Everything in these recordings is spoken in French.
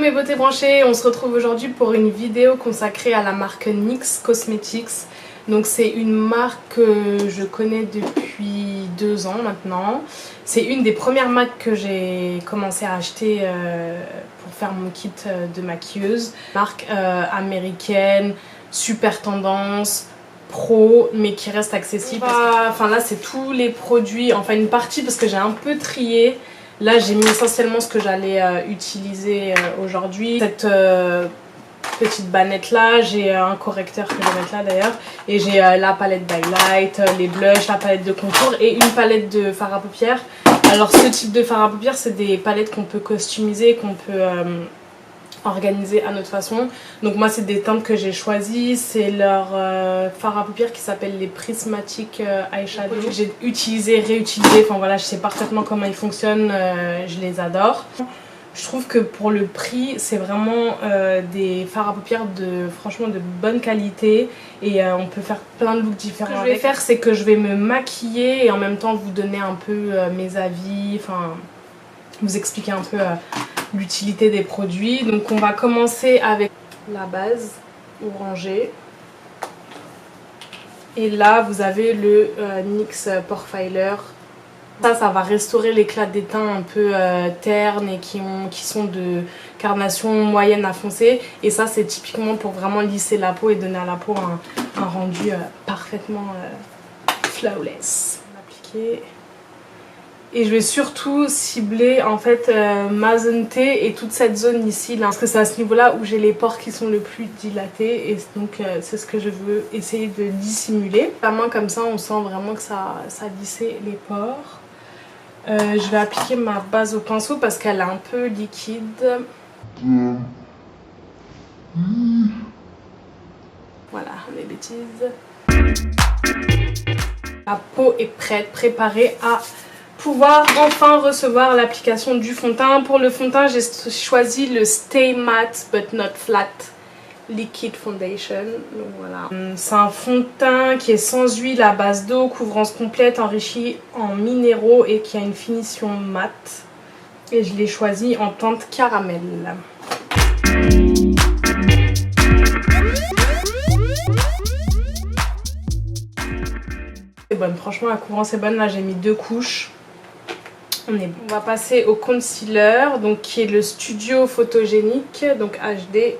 mes beautés branchées, on se retrouve aujourd'hui pour une vidéo consacrée à la marque NYX Cosmetics. Donc c'est une marque que je connais depuis 2 ans maintenant. C'est une des premières marques que j'ai commencé à acheter pour faire mon kit de maquilleuse. Marque américaine, super tendance, pro, mais qui reste accessible. Enfin là c'est tous les produits, enfin une partie parce que j'ai un peu trié. Là j'ai mis essentiellement ce que j'allais utiliser aujourd'hui. Cette petite bannette là, j'ai un correcteur que je vais mettre là d'ailleurs. Et j'ai la palette d'highlight, les blushs, la palette de contour et une palette de fard à paupières. Alors ce type de fard à paupières c'est des palettes qu'on peut customiser, qu'on peut organisé à notre façon. Donc moi c'est des teintes que j'ai choisies, c'est leur fard à paupières qui s'appelle les Prismatic Eyeshadow. J'ai utilisé, réutilisé, enfin voilà je sais parfaitement comment ils fonctionnent, je les adore. Je trouve que pour le prix c'est vraiment des fards à paupières franchement de bonne qualité et on peut faire plein de looks différents. Ce que je vais faire c'est que je vais me maquiller et en même temps vous donner un peu mes avis, enfin vous expliquer un peu l'utilité des produits. Donc on va commencer avec la base orangée. Et là vous avez le NYX Pore Filer. Ça va restaurer l'éclat des teints un peu ternes et qui sont de carnation moyenne à foncée. Et ça c'est typiquement pour vraiment lisser la peau et donner à la peau un rendu parfaitement flawless. On va appliquer. Et je vais surtout cibler en fait ma zone T et toute cette zone ici là, parce que c'est à ce niveau là où j'ai les pores qui sont le plus dilatés et donc c'est ce que je veux essayer de dissimuler. La main comme ça on sent vraiment que ça lissé les pores. Je vais appliquer ma base au pinceau parce qu'elle est un peu liquide. Voilà mes bêtises. La peau est prête, préparée à pouvoir enfin recevoir l'application du fond de teint. Pour le fond de teint j'ai choisi le Stay Matte But Not Flat Liquid Foundation. Donc voilà. C'est un fond de teint qui est sans huile à base d'eau, couvrance complète, enrichi en minéraux et qui a une finition mate. Et je l'ai choisi en teinte caramel. C'est bonne, franchement la couvrance est bonne. Là j'ai mis 2 couches. On va passer au concealer, donc qui est le Studio Photogénique, donc HD.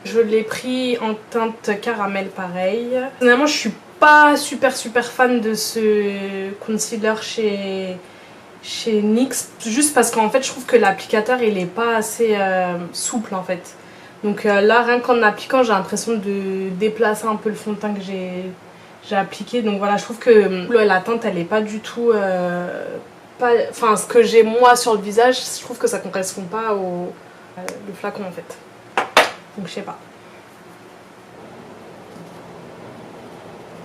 Je l'ai pris en teinte caramel pareil. Finalement je suis pas super fan de ce concealer chez NYX, juste parce qu'en fait je trouve que l'applicateur il est pas assez souple en fait. Donc là rien qu'en appliquant j'ai l'impression de déplacer un peu le fond de teint que j'ai appliqué. Donc voilà je trouve que la teinte elle est pas du tout enfin ce que j'ai moi sur le visage, je trouve que ça correspond pas au le flacon en fait. Donc je sais pas.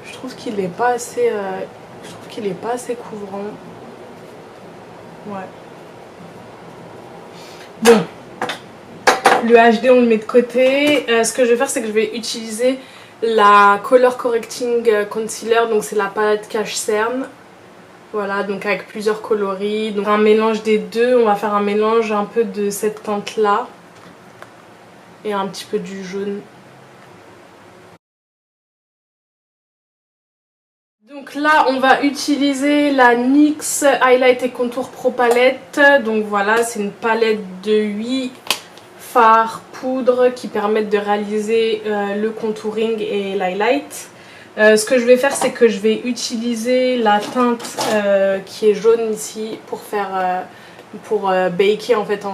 Je trouve qu'il est pas assez couvrant. Ouais. Bon. Le HD on le met de côté. Ce que je vais faire c'est que je vais utiliser la Color Correcting Concealer, donc c'est la palette Cache Cerne. Voilà, donc avec plusieurs coloris. Donc un mélange des deux, on va faire un mélange un peu de cette teinte là et un petit peu du jaune. Donc là on va utiliser la NYX Highlight et Contour Pro Palette. Donc voilà, c'est une palette de 8 fards poudre qui permettent de réaliser le contouring et l'highlight. Ce que je vais faire c'est que je vais utiliser la teinte qui est jaune ici pour faire baker en fait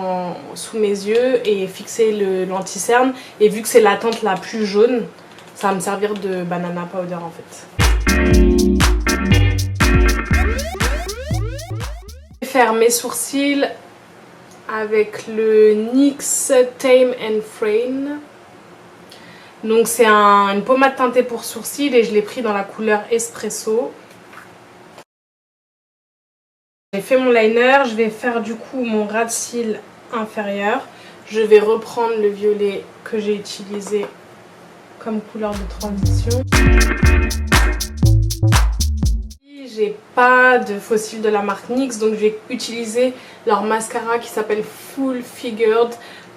sous mes yeux et fixer l'anti-cerne. Et vu que c'est la teinte la plus jaune, ça va me servir de banana powder en fait. Je vais faire mes sourcils avec le NYX Tame and Frame. Donc c'est une pommade teintée pour sourcils et je l'ai pris dans la couleur Espresso. J'ai fait mon liner, je vais faire du coup mon ras de cils inférieur. Je vais reprendre le violet que j'ai utilisé comme couleur de transition. J'ai pas de faux cils de la marque NYX, donc je vais utiliser leur mascara qui s'appelle Full Figured.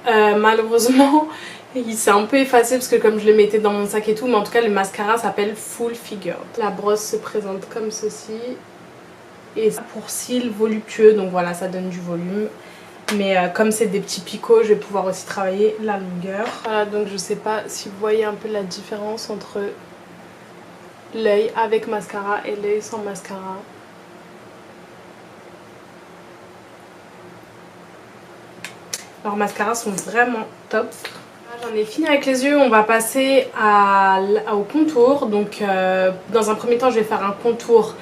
Malheureusement il s'est un peu effacé parce que comme je le mettais dans mon sac et tout, mais en tout cas le mascara s'appelle Full Figured. La brosse se présente comme ceci et pour cils voluptueux, donc voilà, ça donne du volume. Mais comme c'est des petits picots, je vais pouvoir aussi travailler la longueur. Voilà, donc je sais pas si vous voyez un peu la différence entre l'œil avec mascara et l'œil sans mascara. Leurs mascaras sont vraiment top. J'en ai fini avec les yeux, on va passer au contour. Donc dans un premier temps je vais faire un contour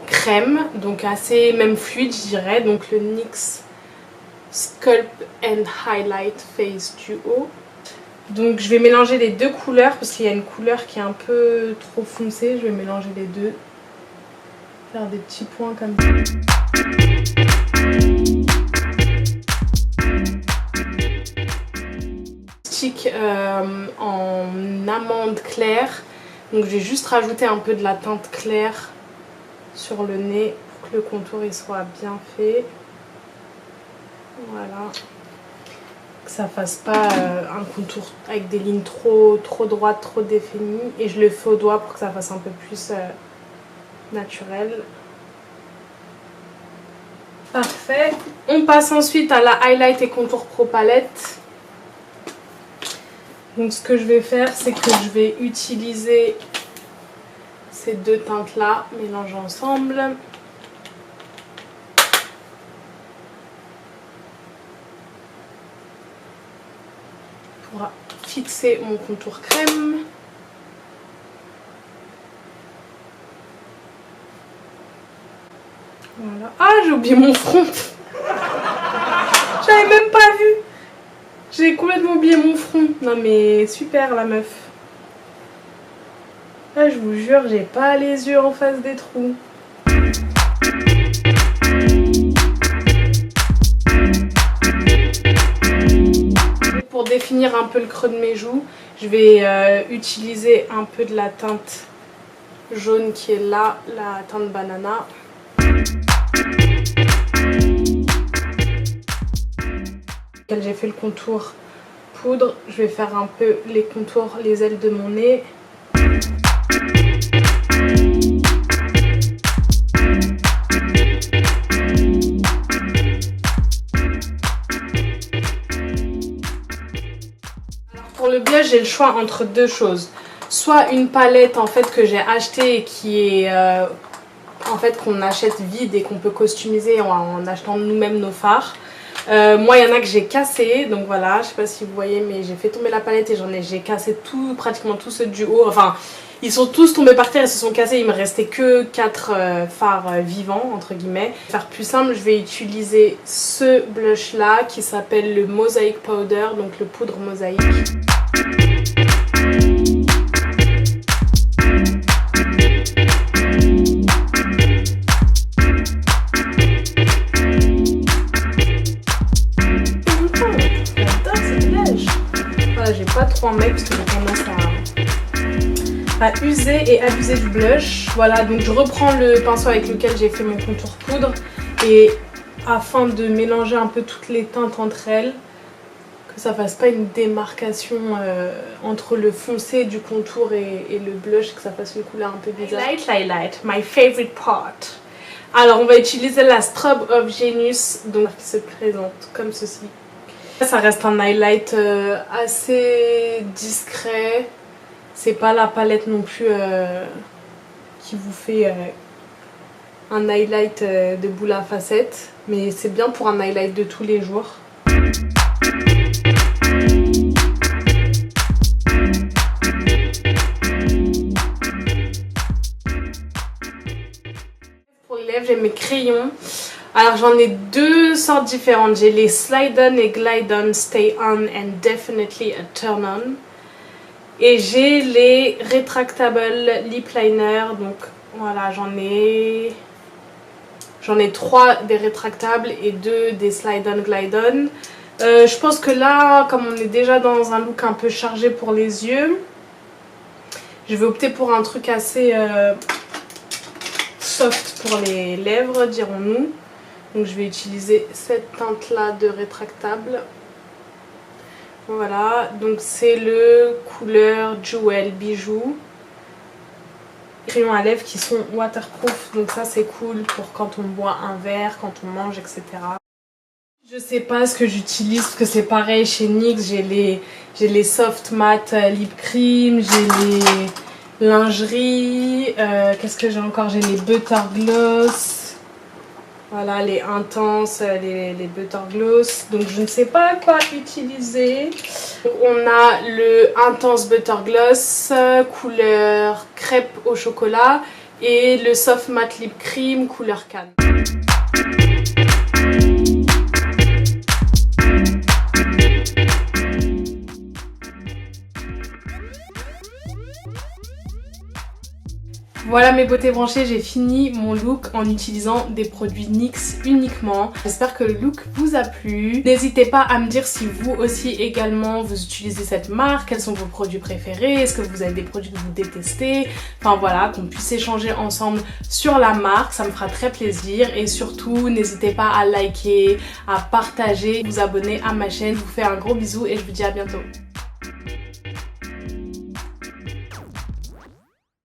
crème, donc assez même fluide je dirais. Donc le NYX Sculpt and Highlight Face Duo. Donc je vais mélanger les deux couleurs parce qu'il y a une couleur qui est un peu trop foncée. Je vais mélanger les deux. Faire des petits points comme ça. En amande claire, donc je vais juste rajouter un peu de la teinte claire sur le nez pour que le contour il soit bien fait. Voilà, que ça fasse pas un contour avec des lignes trop droites, trop définies, et je le fais au doigt pour que ça fasse un peu plus naturel. Parfait. On passe ensuite à la Highlight et Contour Pro Palette. Donc ce que je vais faire, c'est que je vais utiliser ces deux teintes là, mélanger ensemble. Pour fixer mon contour crème. Voilà. Ah, j'ai oublié mon front. J'avais même pas vu. J'ai complètement oublié mon front. Non mais super la meuf. Là je vous jure, j'ai pas les yeux en face des trous. Et pour définir un peu le creux de mes joues, je vais utiliser un peu de la teinte jaune qui est là, la teinte banana. J'ai fait le contour poudre, je vais faire un peu les contours, les ailes de mon nez. Alors pour le blush, j'ai le choix entre deux choses. Soit une palette en fait que j'ai achetée et qui est en fait qu'on achète vide et qu'on peut customiser en achetant nous-mêmes nos fards. Moi il y en a que j'ai cassé, donc voilà, je sais pas si vous voyez, mais j'ai fait tomber la palette et j'ai cassé tout, pratiquement tout ceux du haut. Enfin ils sont tous tombés par terre et se sont cassés, il me restait que 4 fards vivants entre guillemets. Pour faire plus simple, je vais utiliser ce blush là qui s'appelle le Mosaic Powder, donc le poudre mosaïque. J'ai pas trop en mettre parce que j'ai tendance à user et abuser du blush. Voilà, donc je reprends le pinceau avec lequel j'ai fait mon contour poudre et afin de mélanger un peu toutes les teintes entre elles, que ça fasse pas une démarcation entre le foncé du contour et le blush, que ça fasse une couleur un peu bizarre. Highlight, my favorite part. Alors on va utiliser la Strobe of Genius, donc qui se présente comme ceci. Ça reste un highlight assez discret, c'est pas la palette non plus qui vous fait un highlight de boule à facettes, mais c'est bien pour un highlight de tous les jours. Pour les lèvres, j'ai mes crayons. Alors j'en ai deux sortes différentes, j'ai les Slide On et Glide On, Stay On and Definitely a Turn On. Et j'ai les Retractable Lip Liner, donc voilà j'en ai 3 des rétractables et 2 des Slide On Glide On. Je pense que là, comme on est déjà dans un look un peu chargé pour les yeux, je vais opter pour un truc assez soft pour les lèvres, dirons-nous. Donc je vais utiliser cette teinte là de rétractable. Voilà, donc c'est le couleur Jewel Bijou. Crayons à lèvres qui sont waterproof, donc ça c'est cool pour quand on boit un verre, quand on mange, etc. Je sais pas ce que j'utilise parce que c'est pareil chez NYX, j'ai les soft matte lip cream, j'ai les lingeries, qu'est-ce que j'ai encore? J'ai les butter gloss. Voilà, les intenses, les butter gloss. Donc je ne sais pas quoi utiliser. Donc, on a le intense butter gloss couleur crêpe au chocolat et le soft matte lip cream couleur canne. Voilà mes beautés branchées, j'ai fini mon look en utilisant des produits NYX uniquement. J'espère que le look vous a plu. N'hésitez pas à me dire si vous aussi également vous utilisez cette marque, quels sont vos produits préférés, est-ce que vous avez des produits que vous détestez. Enfin voilà, qu'on puisse échanger ensemble sur la marque, ça me fera très plaisir. Et surtout, n'hésitez pas à liker, à partager, vous abonner à ma chaîne. Je vous fais un gros bisou et je vous dis à bientôt.